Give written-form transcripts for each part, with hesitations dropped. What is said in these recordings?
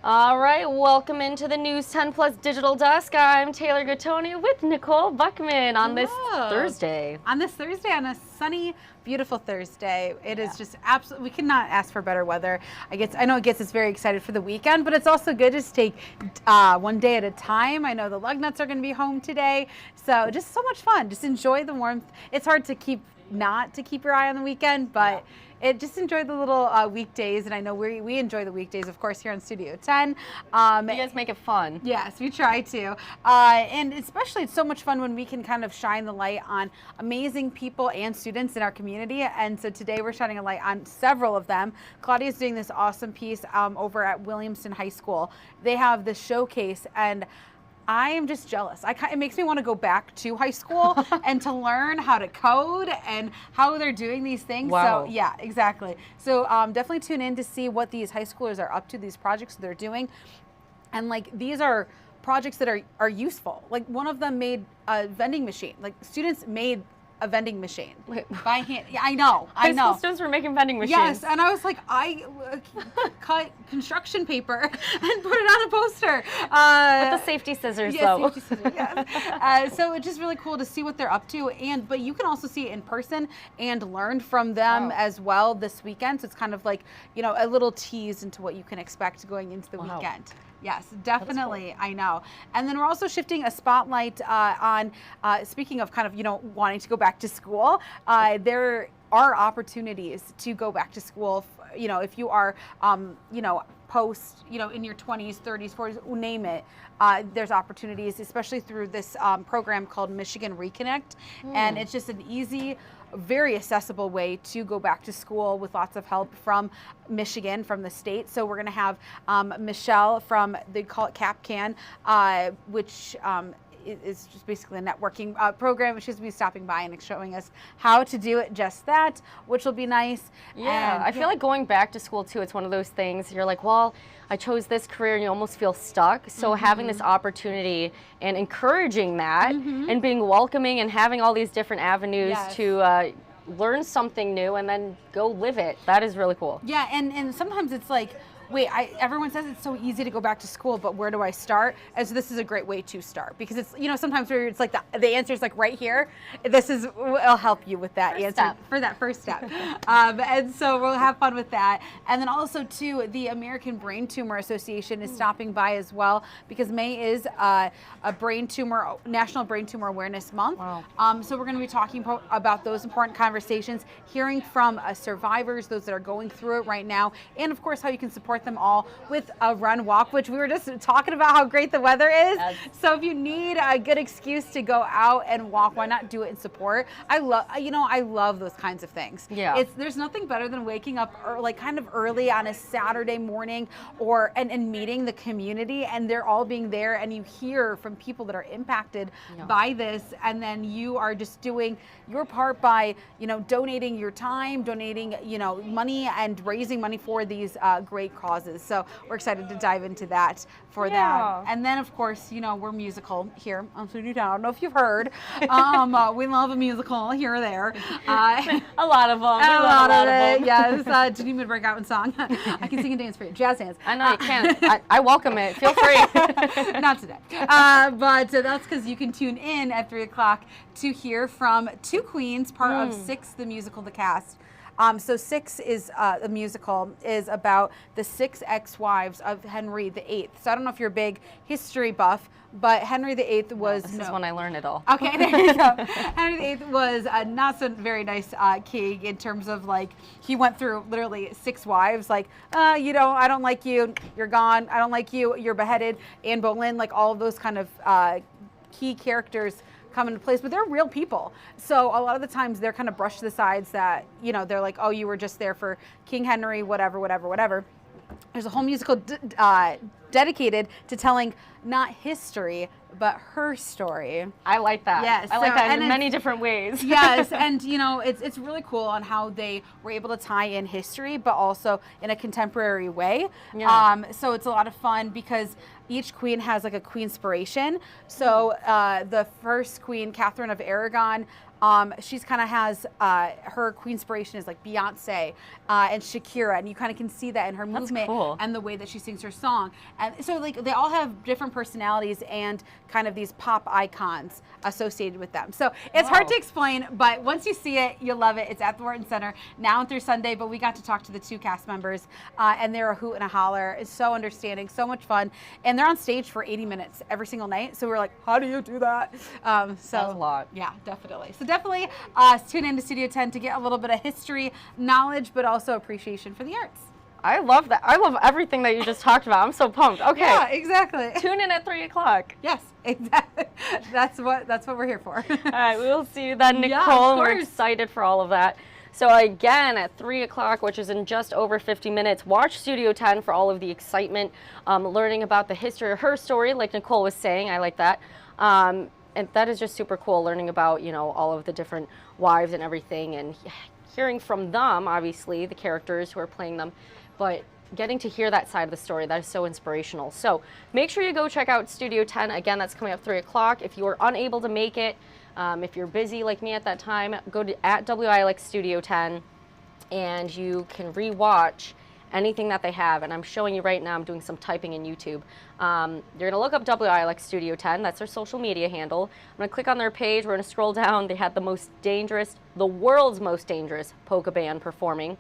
All right, welcome into the News 10 Plus Digital Desk. I'm Taylor Gattoni with Nicole Buckman on this Thursday. On a sunny, beautiful Thursday. It is just absolutely, we cannot ask for better weather. I know it gets us very excited for the weekend, but it's also good to just take one day at a time. I know the lug nuts are going to be home today, so just so much fun. Just enjoy the warmth. It's hard to keep your eye on the weekend, but just enjoy the little weekdays, and I know we enjoy the weekdays, of course, here on Studio 10. You guys make it fun. Yes, we try to. And especially it's so much fun when we can kind of shine the light on amazing people and students in our community. And so today we're shining a light on several of them. Claudia's doing this awesome piece over at Williamston High School. They have this showcase, and I am just jealous. It makes me want to go back to high school and to learn how to code and how they're doing these things. Wow. So yeah, exactly. So definitely tune in to see what these high schoolers are up to, these projects they're doing. And like, these are projects that are useful. Like, one of them made a vending machine. Like, students made a vending machine by hand. Yeah, I know. High school students were making vending machines. Yes, and I was like, I cut construction paper and put it on a poster. With the safety scissors, though. Safety scissors, yes. So it's just really cool to see what they're up to, but you can also see it in person and learn from them as well this weekend. So it's kind of like, a little tease into what you can expect going into the weekend. Yes, definitely. Cool. I know. And then we're also shifting a spotlight on, speaking of kind of, wanting to go back to school, there are opportunities to go back to school, if you are, post, in your 20s, 30s, 40s, name it. There's opportunities, especially through this program called Michigan Reconnect. And it's just an easy, very accessible way to go back to school with lots of help from Michigan, from the state. So we're going to have Michelle from, they call it CapCan, which is just basically a networking program. She's going to be stopping by and showing us how to do it, just that, which will be nice. Yeah, and I feel like going back to school too, it's one of those things, you're like, well, I chose this career, and you almost feel stuck. So having this opportunity and encouraging that and being welcoming and having all these different avenues to learn something new and then go live it, that is really cool. Yeah, and sometimes it's like, wait, everyone says it's so easy to go back to school, but where do I start? And so this is a great way to start, because it's, sometimes where it's like the answer is like right here. It'll help you with that answer for that first step. And so we'll have fun with that. And then also too, the American Brain Tumor Association is stopping by as well, because May is a National Brain Tumor Awareness Month. Wow. So we're going to be talking about those important conversations, hearing from survivors, those that are going through it right now, and of course how you can support them all with a run walk, which we were just talking about how great the weather is. Yes. So if you need a good excuse to go out and walk, why not do it in support? I love those kinds of things. Yeah. There's nothing better than waking up kind of early on a Saturday morning and meeting the community, and they're all being there, and you hear from people that are impacted by this, and then you are just doing your part by, donating your time, donating, money, and raising money for these great causes. So we're excited to dive into that for that. And then, of course, we're musical here on Studio 10. I don't know if you've heard. We love a musical here or there. A lot of them. A lot of it. Yes. Do you need me to break out in song? I can sing and dance for you. Jazz hands. I know you can. I welcome it. Feel free. Not today. But that's because you can tune in at 3 o'clock to hear from two queens, part of Six, the musical, the cast. So Six is a musical, is about the 6 ex-wives of Henry VIII. So I don't know if you're a big history buff, but Henry VIII was... This is when I learned it all. Okay, there you go. Henry VIII was not so very nice king in terms of, like, he went through literally 6 wives, like, I don't like you, you're gone, I don't like you, you're beheaded, Anne Boleyn, like all of those kind of key characters come into place, but they're real people. So a lot of the times they're kind of brushed to the sides that, they're like, oh, you were just there for King Henry, whatever. There's a whole musical dedicated to telling not history, but her story. I like that. Yes. I like that in many different ways. Yes, and it's really cool on how they were able to tie in history, but also in a contemporary way. Yeah. So it's a lot of fun because each queen has like a queen inspiration. So the first queen, Catherine of Aragon, She's kind of has her queen inspiration is like Beyonce and Shakira, and you kind of can see that in her movement cool. and the way that she sings her song. And so like they all have different personalities and kind of these pop icons associated with them. So it's hard to explain, but once you see it, you'll love it. It's at the Wharton Center now and through Sunday, but we got to talk to the 2 cast members and they're a hoot and a holler. It's so understanding, so much fun. And they're on stage for 80 minutes every single night. So we're like, how do you do that? That's a lot. Yeah, definitely. So definitely tune into Studio 10 to get a little bit of history, knowledge, but also appreciation for the arts. I love that. I love everything that you just talked about. I'm so pumped. Okay. Yeah, exactly. Tune in at 3 o'clock. Yes, exactly. That's what we're here for. All right, we will see you then, Nicole. Yeah, of We're course. excited for all of that. So again, at 3 o'clock, which is in just over 50 minutes, watch Studio 10 for all of the excitement, learning about the history of her story, like Nicole was saying. I like that. And that is just super cool, learning about, you know, all of the different wives and everything, and hearing from them, obviously, the characters who are playing them, but getting to hear that side of the story, that is so inspirational. So make sure you go check out Studio 10. Again, that's coming up 3 o'clock. If you are unable to make it, if you're busy like me at that time, go to at WILX Studio 10 and you can rewatch anything that they have. And I'm showing you right now, I'm doing some typing in YouTube. You're gonna look up WILX Studio 10, that's their social media handle. I'm gonna click on their page, we're gonna scroll down. They had the world's most dangerous polka band performing.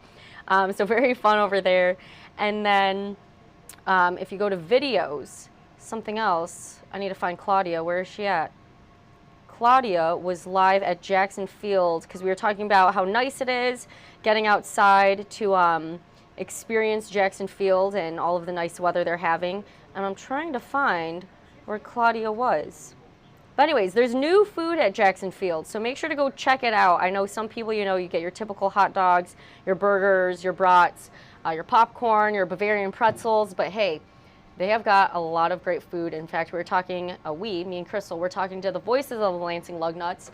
So very fun over there. And then if you go to videos, something else, I need to find Claudia. Where is she at? Claudia was live at Jackson Field because we were talking about how nice it is getting outside to experience Jackson Field and all of the nice weather they're having. And I'm trying to find where Claudia was. But anyways, there's new food at Jackson Field, so make sure to go check it out. I know some people, you know, you get your typical hot dogs, your burgers, your brats, your popcorn, your Bavarian pretzels, but hey, they have got a lot of great food. In fact, we were talking, me and Crystal, we're talking to the voices of the Lansing Lugnuts,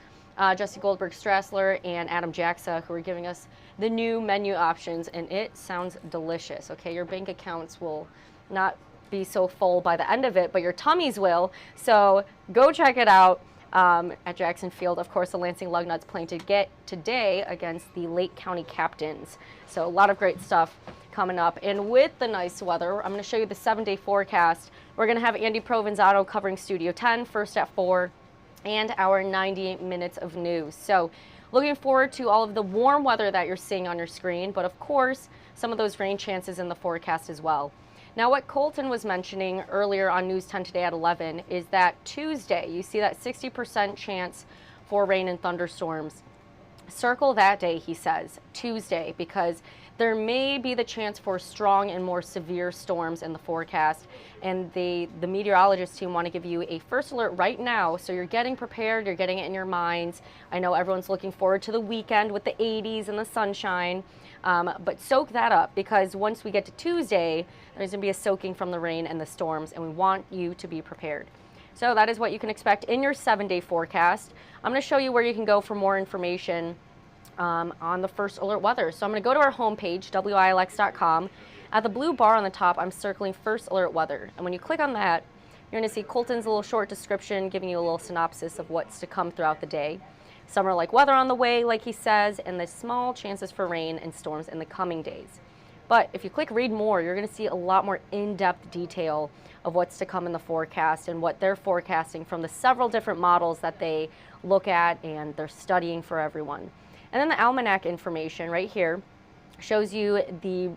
Jesse Goldberg-Strassler and Adam Jaxa, who are giving us the new menu options, and it sounds delicious, okay? Your bank accounts will not be so full by the end of it, but your tummies will. So go check it out at Jackson Field. Of course, the Lansing Lugnuts playing today against the Lake County Captains. So a lot of great stuff coming up. And with the nice weather, I'm going to show you the 7-day forecast. We're going to have Andy Provenzano covering Studio 10 first at 4 and our 90 minutes of news. So looking forward to all of the warm weather that you're seeing on your screen, but of course, some of those rain chances in the forecast as well. Now, what Colton was mentioning earlier on News 10 Today at 11 is that Tuesday, you see that 60% chance for rain and thunderstorms. Circle that day, he says, Tuesday, because there may be the chance for strong and more severe storms in the forecast. And the meteorologist team want to give you a first alert right now, so you're getting prepared, you're getting it in your minds. I know everyone's looking forward to the weekend with the 80s and the sunshine. But soak that up, because once we get to Tuesday, there's going to be a soaking from the rain and the storms, and we want you to be prepared. So that is what you can expect in your 7-day forecast. I'm going to show you where you can go for more information on the first alert weather. So I'm going to go to our homepage, WILX.com. At the blue bar on the top, I'm circling first alert weather. And when you click on that, you're going to see Colton's little short description giving you a little synopsis of what's to come throughout the day. Summer-like weather on the way, like he says, and the small chances for rain and storms in the coming days. But if you click read more, you're going to see a lot more in-depth detail of what's to come in the forecast and what they're forecasting from the several different models that they look at and they're studying for everyone. And then the almanac information right here shows you the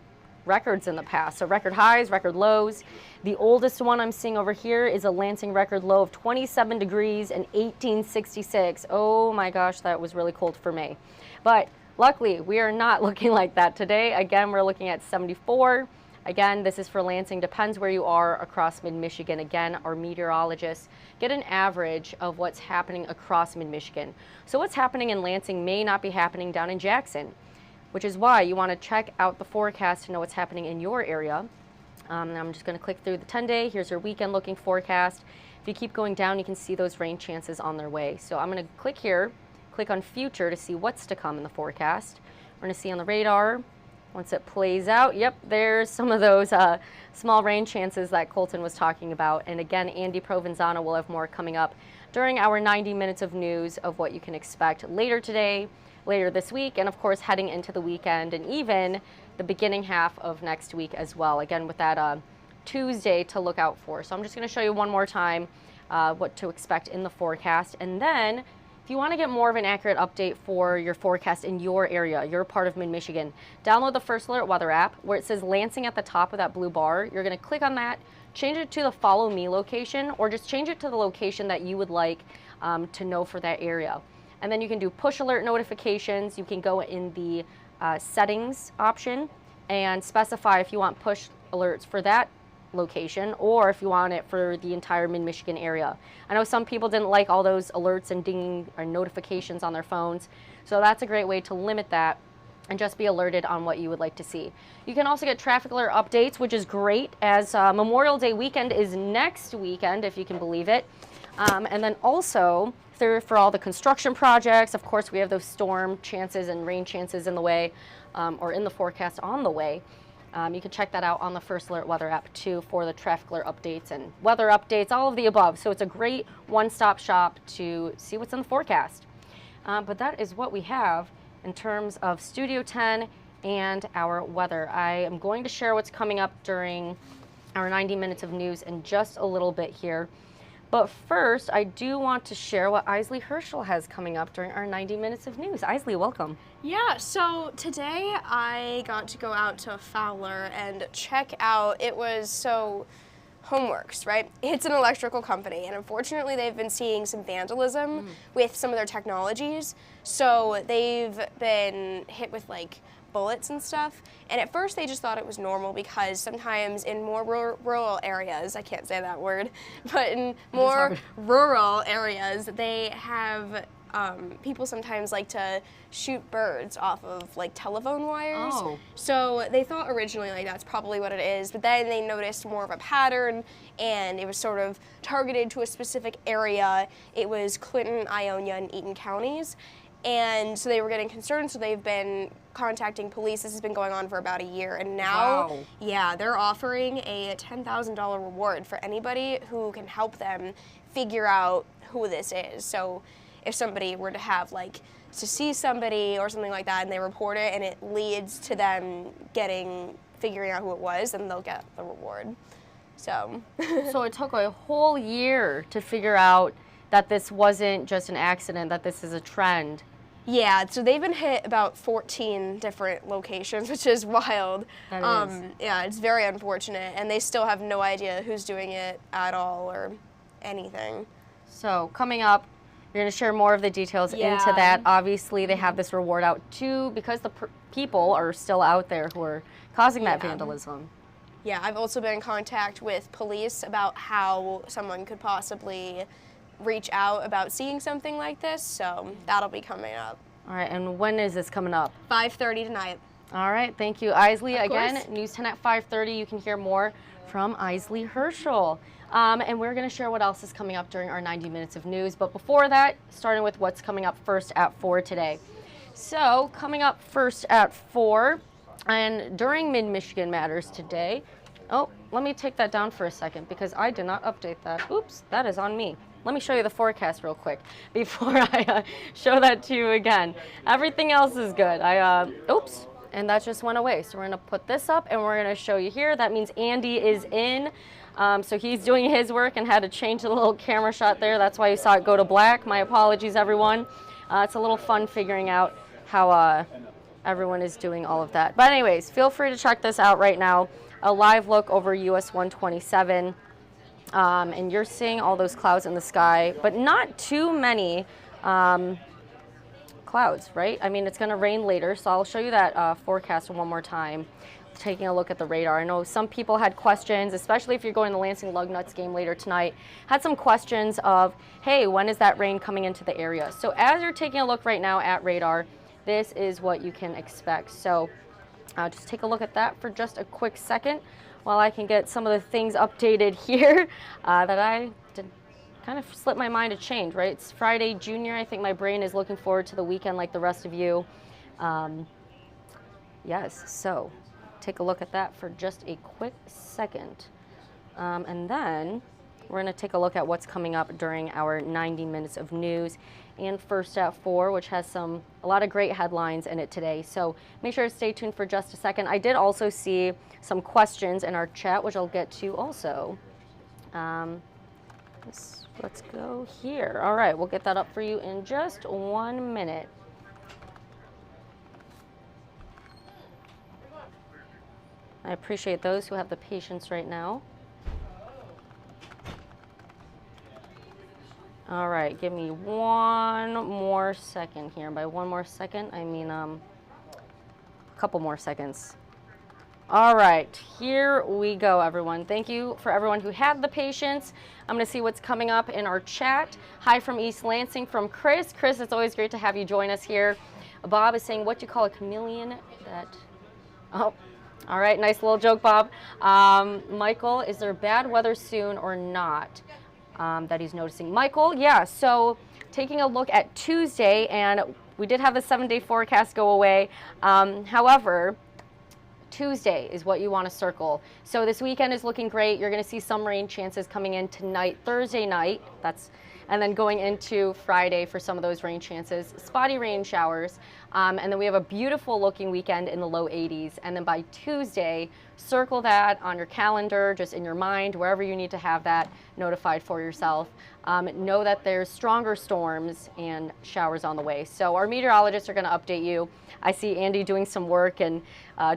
records in the past. So record highs, record lows. The oldest one I'm seeing over here is a Lansing record low of 27 degrees in 1866. Oh my gosh, that was really cold for me. But luckily, we are not looking like that today. Again, we're looking at 74. Again, this is for Lansing, depends where you are across mid-Michigan. Again, our meteorologists get an average of what's happening across mid-Michigan. So what's happening in Lansing may not be happening down in Jackson, which is why you want to check out the forecast to know what's happening in your area. And I'm just going to click through the 10-day. Here's your weekend looking forecast. If you keep going down, you can see those rain chances on their way. So I'm going to click here, click on future to see what's to come in the forecast. We're going to see on the radar, once it plays out, yep, there's some of those small rain chances that Colton was talking about. And again, Andy Provenzano will have more coming up during our 90 minutes of news of what you can expect later today, later this week, and of course heading into the weekend and even the beginning half of next week as well. Again, with that Tuesday to look out for. So I'm just going to show you one more time what to expect in the forecast. And then if you want to get more of an accurate update for your forecast in your area, your part of mid-Michigan, download the First Alert Weather app where it says Lansing at the top of that blue bar. You're going to click on that, change it to the Follow Me location, or just change it to the location that you would like to know for that area. And then you can do push alert notifications. You can go in the settings option and specify if you want push alerts for that location or if you want it for the entire mid-Michigan area. I know some people didn't like all those alerts and dinging or notifications on their phones, so that's a great way to limit that and just be alerted on what you would like to see. You can also get traffic alert updates, which is great, as Memorial Day weekend is next weekend, if you can believe it. And then also for all the construction projects, of course, we have those storm chances and rain chances in the way, or in the forecast on the way. You can check that out on the First Alert Weather app too for the traffic alert updates and weather updates, all of the above. So it's a great one-stop shop to see what's in the forecast. But that is what we have in terms of Studio 10 and our weather. I am going to share what's coming up during our 90 minutes of news in just a little bit here. But first, I do want to share what Isley Herschel has coming up during our 90 minutes of news. Isley, welcome. Yeah, so today I got to go out to Fowler and check out, Homeworks, right? It's an electrical company, and unfortunately they've been seeing some vandalism with some of their technologies. So they've been hit with bullets and stuff, and at first they just thought it was normal because sometimes in more rural areas, I can't say that word, but in more rural areas they have people sometimes like to shoot birds off of telephone wires. Oh. So they thought originally that's probably what it is, but then they noticed more of a pattern, and it was sort of targeted to a specific area. It was Clinton, Ionia, and Eaton counties. And so they were getting concerned, so they've been contacting police. This has been going on for about a year, and now, yeah, they're offering a $10,000 reward for anybody who can help them figure out who this is. So if somebody were to have to see somebody or something like that, and they report it, and it leads to them figuring out who it was, then they'll get the reward. So so it took a whole year to figure out that this wasn't just an accident, that this is a trend. Yeah, so they've been hit about 14 different locations, which is wild. That is. Yeah, it's very unfortunate, and they still have no idea who's doing it at all or anything. So coming up, you're going to share more of the details into that. Obviously, they have this reward out too because the people are still out there who are causing that vandalism. Yeah, I've also been in contact with police about how someone could possibly reach out about seeing something like this, so that'll be coming up. All right, and when is this coming up? 5:30 tonight. All right, thank you, Isley. Of Again, course. News 10 at 5:30. You can hear more from Isley Herschel. And we're going to share what else is coming up during our 90 minutes of news. But before that, starting with what's coming up first at 4 today. So coming up first at 4, and during Mid-Michigan Matters today, let me take that down for a second because I did not update that. Oops, that is on me. Let me show you the forecast real quick before I show that to you again. Everything else is good. Oops, and that just went away. So we're going to put this up and we're going to show you here. That means Andy is in. So he's doing his work and had to change the little camera shot there. That's why you saw it go to black. My apologies, everyone. It's a little fun figuring out how everyone is doing all of that. But anyways, feel free to check this out right now. A live look over US 127. And you're seeing all those clouds in the sky, but not too many clouds, right? I mean, it's going to rain later, so I'll show you that forecast one more time, taking a look at the radar. I know some people had questions, especially if you're going to the Lansing Lugnuts game later tonight, had some questions of, hey, when is that rain coming into the area? So as you're taking a look right now at radar, this is what you can expect. So just take a look at that for just a quick second while I can get some of the things updated here that I did kind of slip my mind to change, right? It's Friday Junior. I think my brain is looking forward to the weekend like the rest of you. Yes, so take a look at that for just a quick second. And then we're going to take a look at what's coming up during our 90 minutes of news and First at 4, which has a lot of great headlines in it today. So make sure to stay tuned for just a second. I did also see some questions in our chat, which I'll get to also. Let's go here. All right, we'll get that up for you in just 1 minute. I appreciate those who have the patience right now. All right, give me 1 more second here. By 1 more second, I mean a couple more seconds. All right, here we go, everyone. Thank you for everyone who had the patience. I'm going to see what's coming up in our chat. Hi from East Lansing from Chris. Chris, it's always great to have you join us here. Bob is saying, what do you call a chameleon that... Oh, all right, nice little joke, Bob. Michael, is there bad weather soon or not? That he's noticing. Michael, yeah, so taking a look at Tuesday, and we did have the 7-day forecast go away. However, Tuesday is what you want to circle. So this weekend is looking great. You're going to see some rain chances coming in tonight, Thursday night. And then going into Friday for some of those rain chances, spotty rain showers. And then we have a beautiful looking weekend in the low 80s. And then by Tuesday, circle that on your calendar, just in your mind, wherever you need to have that notified for yourself. Know that there's stronger storms and showers on the way. So our meteorologists are going to update you. I see Andy doing some work and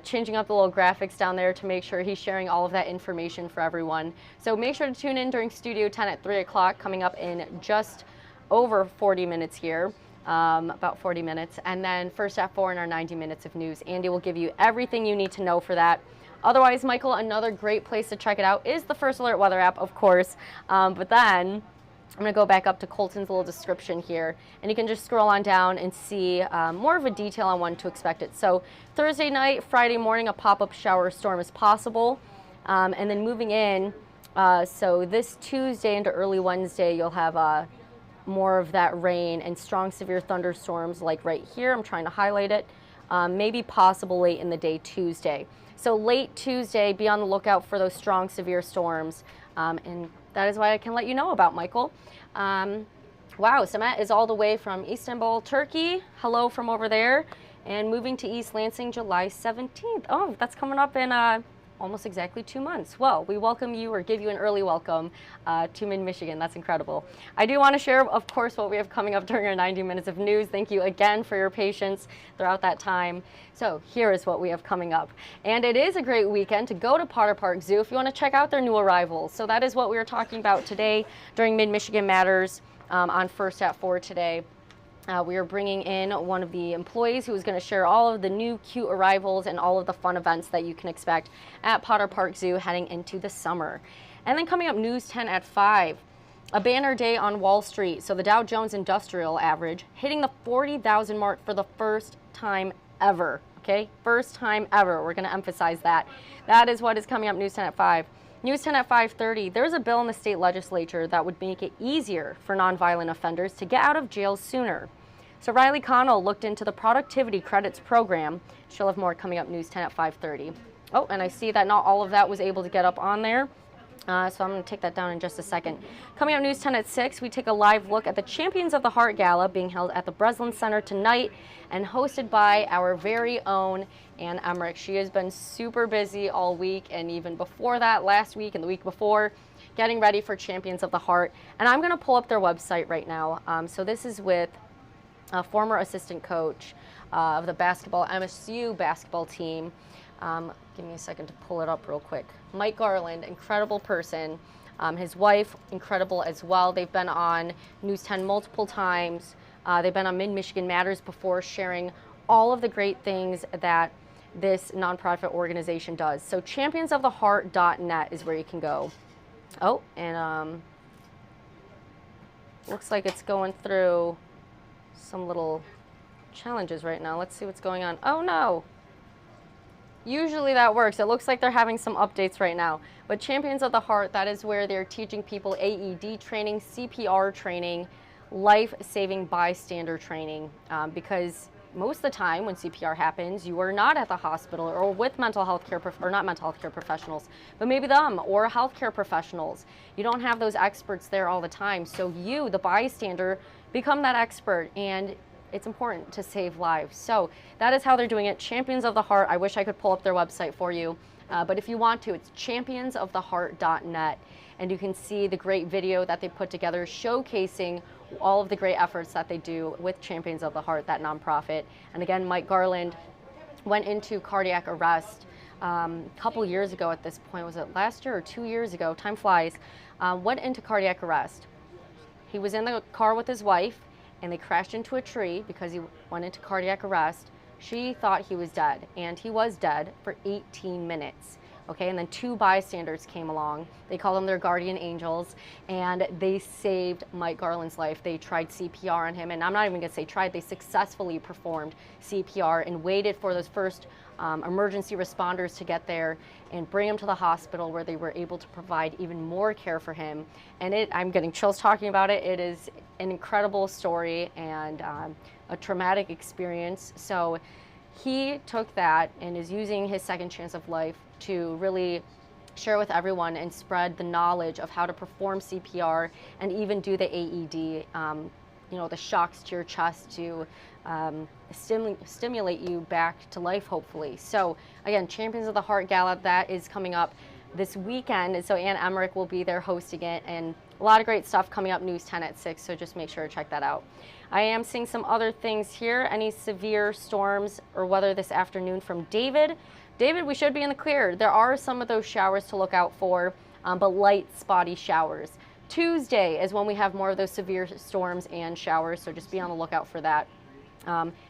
changing up the little graphics down there to make sure he's sharing all of that information for everyone. So make sure to tune in during Studio 10 at 3 o'clock, coming up in just over 40 minutes here, about 40 minutes. And then First at 4 in our 90 minutes of news. Andy will give you everything you need to know for that. Otherwise, Michael, another great place to check it out is the First Alert weather app, of course. But then I'm going to go back up to Colton's little description here, and you can just scroll on down and see more of a detail on when to expect it. So Thursday night, Friday morning, a pop-up shower storm is possible. And then moving in, so this Tuesday into early Wednesday, you'll have more of that rain and strong severe thunderstorms like right here. I'm trying to highlight it. Maybe possible late in the day Tuesday. So late Tuesday, be on the lookout for those strong severe storms. And that is why I can let you know about, Michael. Wow, Samet is all the way from Istanbul, Turkey. Hello from over there. And moving to East Lansing July 17th. Oh, that's coming up in almost exactly 2 months. Well, we welcome you, or give you an early welcome to Mid-Michigan. That's incredible. I do want to share, of course, what we have coming up during our 90 minutes of news. Thank you again for your patience throughout that time. So here is what we have coming up. And it is a great weekend to go to Potter Park Zoo if you want to check out their new arrivals. So that is what we are talking about today during Mid-Michigan Matters on First at 4 today. We are bringing in one of the employees who is going to share all of the new cute arrivals and all of the fun events that you can expect at Potter Park Zoo heading into the summer. And then coming up, News 10 at 5. A banner day on Wall Street. So the Dow Jones Industrial Average hitting the 40,000 mark for the first time ever. Okay, first time ever. We're going to emphasize that. That is what is coming up, News 10 at 5. News 10 at 5:30, there's a bill in the state legislature that would make it easier for nonviolent offenders to get out of jail sooner. So Riley Connell looked into the Productivity Credits program. She'll have more coming up, News 10 at 5:30. Oh, and I see that not all of that was able to get up on there. So I'm going to take that down in just a second. Coming up, News 10 at 6, we take a live look at the Champions of the Heart Gala being held at the Breslin Center tonight and hosted by our very own Ann Emmerich. She has been super busy all week, and even before that, last week and the week before, getting ready for Champions of the Heart. And I'm going to pull up their website right now. So this is with a former assistant coach of the MSU basketball team. Give me a second to pull it up real quick. Mike Garland, incredible person. His wife, incredible as well. They've been on News 10 multiple times. They've been on Mid-Michigan Matters before, sharing all of the great things that this nonprofit organization does. So championsoftheheart.net is where you can go. Oh, and looks like it's going through some little challenges right now. Let's see what's going on. Oh no. Usually that works. It looks like they're having some updates right now. But Champions of the Heart, that is where they're teaching people AED training, CPR training, life-saving bystander training, because most of the time when CPR happens, you are not at the hospital or with mental health care, or not mental health care professionals, but maybe them or healthcare professionals. You don't have those experts there all the time. So you, the bystander, become that expert, and it's important to save lives. So that is how they're doing it. Champions of the Heart. I wish I could pull up their website for you. But if you want to, it's championsoftheheart.net. And you can see the great video that they put together showcasing all of the great efforts that they do with Champions of the Heart, that nonprofit. And again, Mike Garland went into cardiac arrest a couple years ago at this point. Was it last year or 2 years ago? Time flies. Went into cardiac arrest. He was in the car with his wife, and they crashed into a tree because he went into cardiac arrest. She thought he was dead, and he was dead for 18 minutes. Okay, and then 2 bystanders came along. They call them their guardian angels, and they saved Mike Garland's life. They tried CPR on him, and I'm not even gonna say tried, they successfully performed CPR and waited for those first emergency responders to get there and bring him to the hospital, where they were able to provide even more care for him. And I'm getting chills talking about it. It is an incredible story and a traumatic experience. So he took that and is using his second chance of life to really share with everyone and spread the knowledge of how to perform CPR and even do the AED, the shocks to your chest to stimulate you back to life, hopefully. So again, Champions of the Heart Gala, that is coming up this weekend. And so Ann Emmerich will be there hosting it, and a lot of great stuff coming up, News 10 at 6, so just make sure to check that out. I am seeing some other things here. Any severe storms or weather this afternoon from David. David, we should be in the clear. There are some of those showers to look out for, but light, spotty showers. Tuesday is when we have more of those severe storms and showers, so just be on the lookout for that.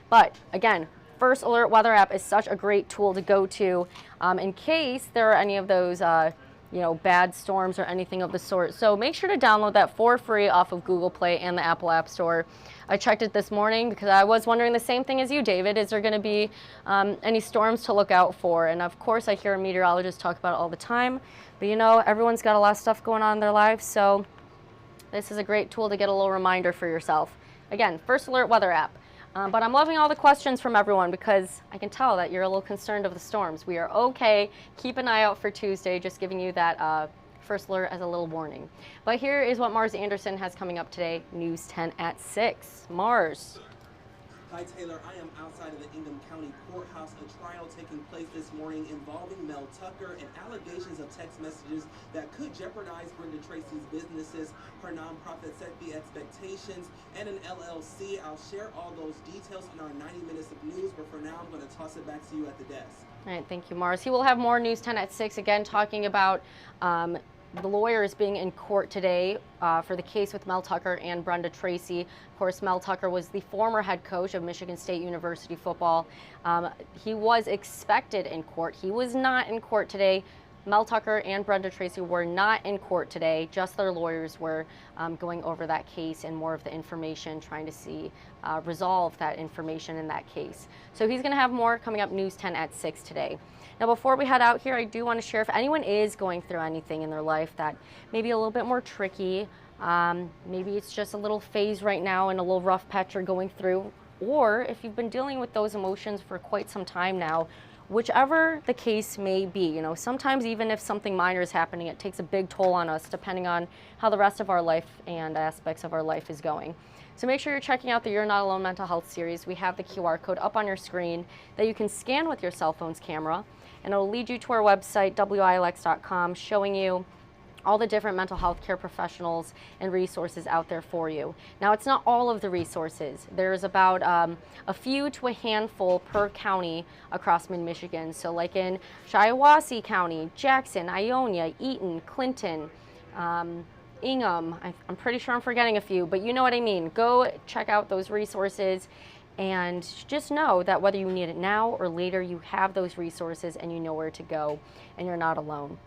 But again, First Alert Weather app is such a great tool to go to in case there are any of those bad storms or anything of the sort. So make sure to download that for free off of Google Play and the Apple App Store. I checked it this morning because I was wondering the same thing as you, David. Is there going to be any storms to look out for? And of course, I hear meteorologists talk about it all the time. But everyone's got a lot of stuff going on in their lives. So this is a great tool to get a little reminder for yourself. Again, First Alert Weather app. But I'm loving all the questions from everyone because I can tell that you're a little concerned of the storms. We are okay. Keep an eye out for Tuesday, just giving you that first alert as a little warning. But here is what Mars Anderson has coming up today, News 10 at 6. Mars. Hi, Taylor. I am outside of the Ingham County Courthouse. A trial taking place this morning involving Mel Tucker and allegations of text messages that could jeopardize Brenda Tracy's businesses. Her nonprofit set the expectations and an LLC. I'll share all those details in our 90 minutes of news, but for now, I'm going to toss it back to you at the desk. All right, thank you, Mars. He will have more News 10 at 6, again, talking about the lawyers being in court today for the case with Mel Tucker and Brenda Tracy. Of course, Mel Tucker was the former head coach of Michigan State University football. He was expected in court. He was not in court today. Mel Tucker and Brenda Tracy were not in court today. Just their lawyers were going over that case and more of the information, trying to see resolve that information in that case. So he's going to have more coming up, News 10 at 6 today. Now, before we head out here, I do want to share, if anyone is going through anything in their life that may be a little bit more tricky, maybe it's just a little phase right now and a little rough patch you're going through, or if you've been dealing with those emotions for quite some time now, whichever the case may be, sometimes even if something minor is happening, it takes a big toll on us depending on how the rest of our life and aspects of our life is going. So make sure you're checking out the You're Not Alone Mental Health series. We have the QR code up on your screen that you can scan with your cell phone's camera, and it'll lead you to our website, WILX.com, showing you all the different mental health care professionals and resources out there for you. Now, it's not all of the resources. There's about a few to a handful per county across mid-Michigan. So like in Shiawassee County, Jackson, Ionia, Eaton, Clinton, Ingham. I'm pretty sure I'm forgetting a few, but you know what I mean. Go check out those resources and just know that whether you need it now or later, you have those resources and you know where to go and you're not alone.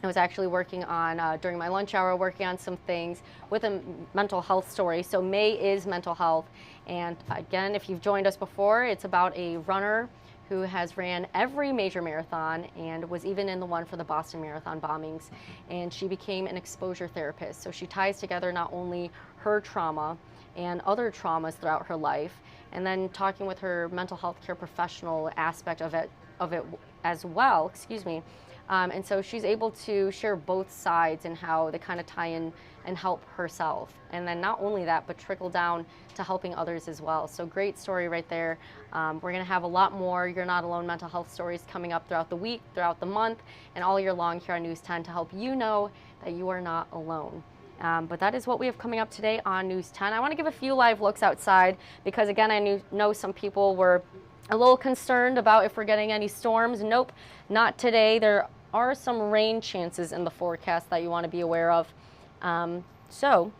I was actually working on, during my lunch hour, working on some things with a mental health story. So May is mental health. And again, if you've joined us before, it's about a runner who has ran every major marathon and was even in the one for the Boston Marathon bombings. And she became an exposure therapist. So she ties together not only her trauma and other traumas throughout her life, and then talking with her mental health care professional aspect of it as well, excuse me. And so she's able to share both sides and how they kind of tie in and help herself. And then not only that, but trickle down to helping others as well. So great story right there. We're going to have a lot more You're Not Alone mental health stories coming up throughout the week, throughout the month, and all year long here on News 10 to help you know that you are not alone. But that is what we have coming up today on News 10. I want to give a few live looks outside because, again, I know some people were a little concerned about if we're getting any storms. Nope, not today. There are some rain chances in the forecast that you want to be aware of. So,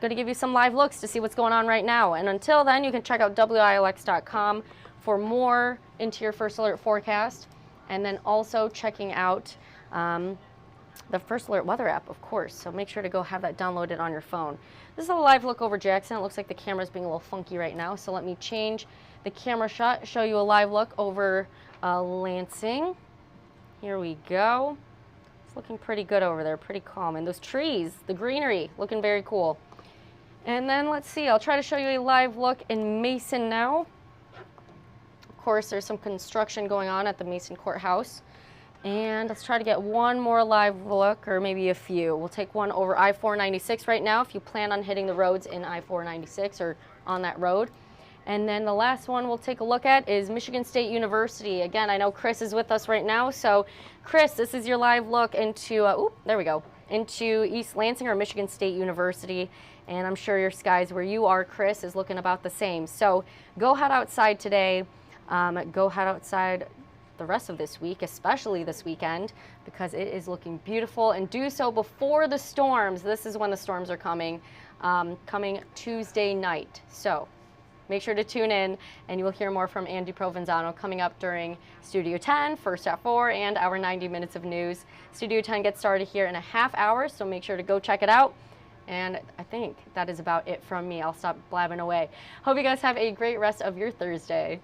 going to give you some live looks to see what's going on right now. And until then, you can check out WILX.com for more into your First Alert forecast. And then also checking out the First Alert weather app, of course. So make sure to go have that downloaded on your phone. This is a live look over Jackson. It looks like the camera's being a little funky right now. So let me change the camera shot, show you a live look over Lansing. Here we go. It's looking pretty good over there, pretty calm. And those trees, the greenery, looking very cool. And then let's see, I'll try to show you a live look in Mason now. Of course, there's some construction going on at the Mason Courthouse. And let's try to get one more live look, or maybe a few. We'll take one over I-496 right now if you plan on hitting the roads in I-496 or on that road. And then the last one we'll take a look at is Michigan State University. Again, I know Chris is with us right now. So Chris, this is your live look into, there we go, into East Lansing or Michigan State University. And I'm sure your skies where you are, Chris, is looking about the same. So go head outside today. Go head outside the rest of this week, especially this weekend, because it is looking beautiful, and do so before the storms. This is when the storms are coming Tuesday night. So make sure to tune in, and you will hear more from Andy Provenzano coming up during Studio 10, First at 4, and our 90 minutes of news. Studio 10 gets started here in a half hour, so make sure to go check it out. And I think that is about it from me. I'll stop blabbing away. Hope you guys have a great rest of your Thursday.